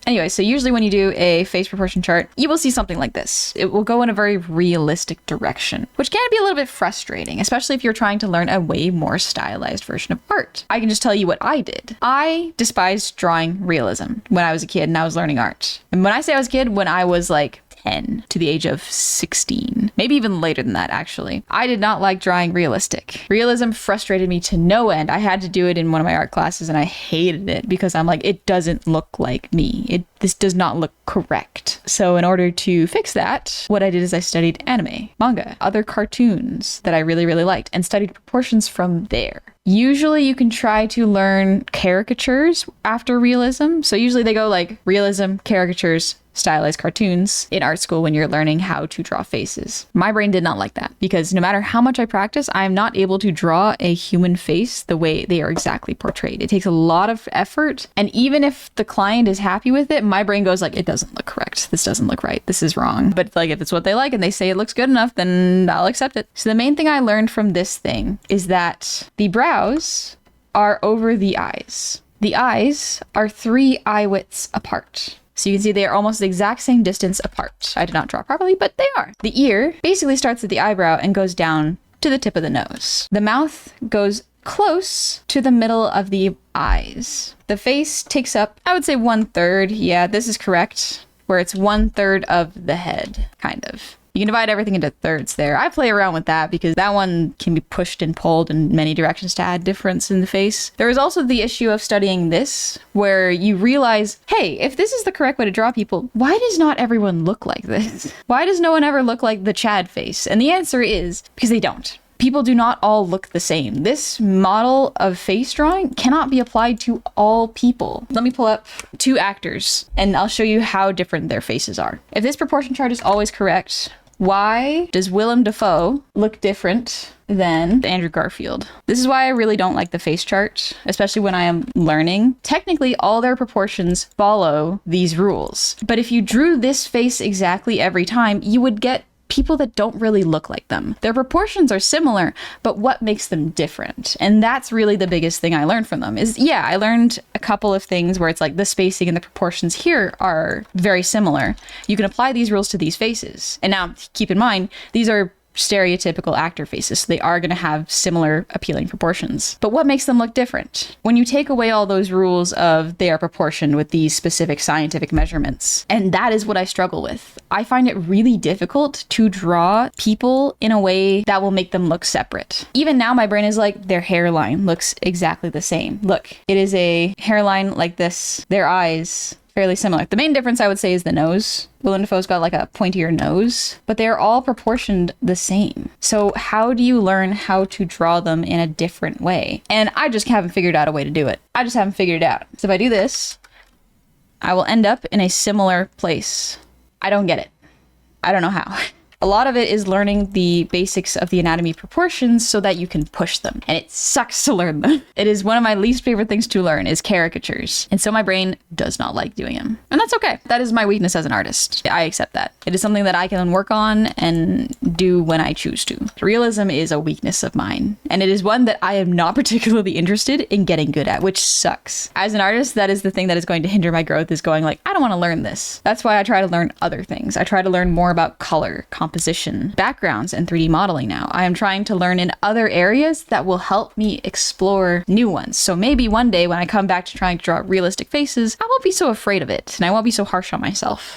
Anyway, so usually when you do a face proportion chart, you will see something like this. It will go in a very realistic direction, which can be a little bit frustrating, especially if you're trying to learn a way more stylized version of art. I can just tell you what I did. I despised drawing realism when I was a kid and I was learning art. And when I say I was a kid, when I was like 10 to the age of 16, maybe even later than that, actually. I did not like drawing realistic. Realism frustrated me to no end. I had to do it in one of my art classes and I hated it because I'm like, it doesn't look like me. This does not look correct. So in order to fix that, what I did is I studied anime, manga, other cartoons that I really, really liked and studied proportions from there. Usually you can try to learn caricatures after realism. So usually they go like realism, caricatures, stylized cartoons in art school when you're learning how to draw faces. My brain did not like that because no matter how much I practice, I'm not able to draw a human face the way they are exactly portrayed. It takes a lot of effort. And even if the client is happy with it, my brain goes like, it doesn't look correct. This doesn't look right. This is wrong. But like, if it's what they like and they say it looks good enough, then I'll accept it. So the main thing I learned from this thing is that the brows are over the eyes. The eyes are 3 eye widths apart. So you can see they are almost the exact same distance apart. I did not draw properly, but they are. The ear basically starts at the eyebrow and goes down to the tip of the nose. The mouth goes close to the middle of the eyes. The face takes up, I would say 1/3. Yeah, this is correct. Where it's 1/3 of the head, kind of. You can divide everything into thirds there. I play around with that because that one can be pushed and pulled in many directions to add difference in the face. There is also the issue of studying this, where you realize, hey, if this is the correct way to draw people, why does not everyone look like this? Why does no one ever look like the Chad face? And the answer is because they don't. People do not all look the same. This model of face drawing cannot be applied to all people. Let me pull up 2 actors and I'll show you how different their faces are. If this proportion chart is always correct, why does Willem Dafoe look different than Andrew Garfield? This is why I really don't like the face chart, especially when I am learning. Technically, all their proportions follow these rules. But if you drew this face exactly every time, you would get people that don't really look like them. Their proportions are similar, but what makes them different? And that's really the biggest thing I learned from them is, yeah, I learned a couple of things where it's like the spacing and the proportions here are very similar. You can apply these rules to these faces. And now keep in mind, these are stereotypical actor faces, so they are going to have similar appealing proportions. But what makes them look different? When you take away all those rules of they are proportioned with these specific scientific measurements, and that is what I struggle with. I find it really difficult to draw people in a way that will make them look separate. Even now my brain is like, their hairline looks exactly the same. Look, it is a hairline like this. Their eyes, fairly similar. The main difference I would say is the nose. Willem Dafoe's got like a pointier nose, but they're all proportioned the same. So how do you learn how to draw them in a different way? And I just haven't figured out a way to do it. I just haven't figured it out. So if I do this, I will end up in a similar place. I don't get it. I don't know how. A lot of it is learning the basics of the anatomy proportions so that you can push them. And it sucks to learn them. It is one of my least favorite things to learn is caricatures. And so my brain does not like doing them. And that's okay. That is my weakness as an artist. I accept that. It is something that I can work on and do when I choose to. Realism is a weakness of mine. And it is one that I am not particularly interested in getting good at, which sucks. As an artist, that is the thing that is going to hinder my growth, is going like, I don't want to learn this. That's why I try to learn other things. I try to learn more about color, composition, backgrounds, and 3D modeling now. I am trying to learn in other areas that will help me explore new ones. So maybe one day when I come back to trying to draw realistic faces, I won't be so afraid of it and I won't be so harsh on myself.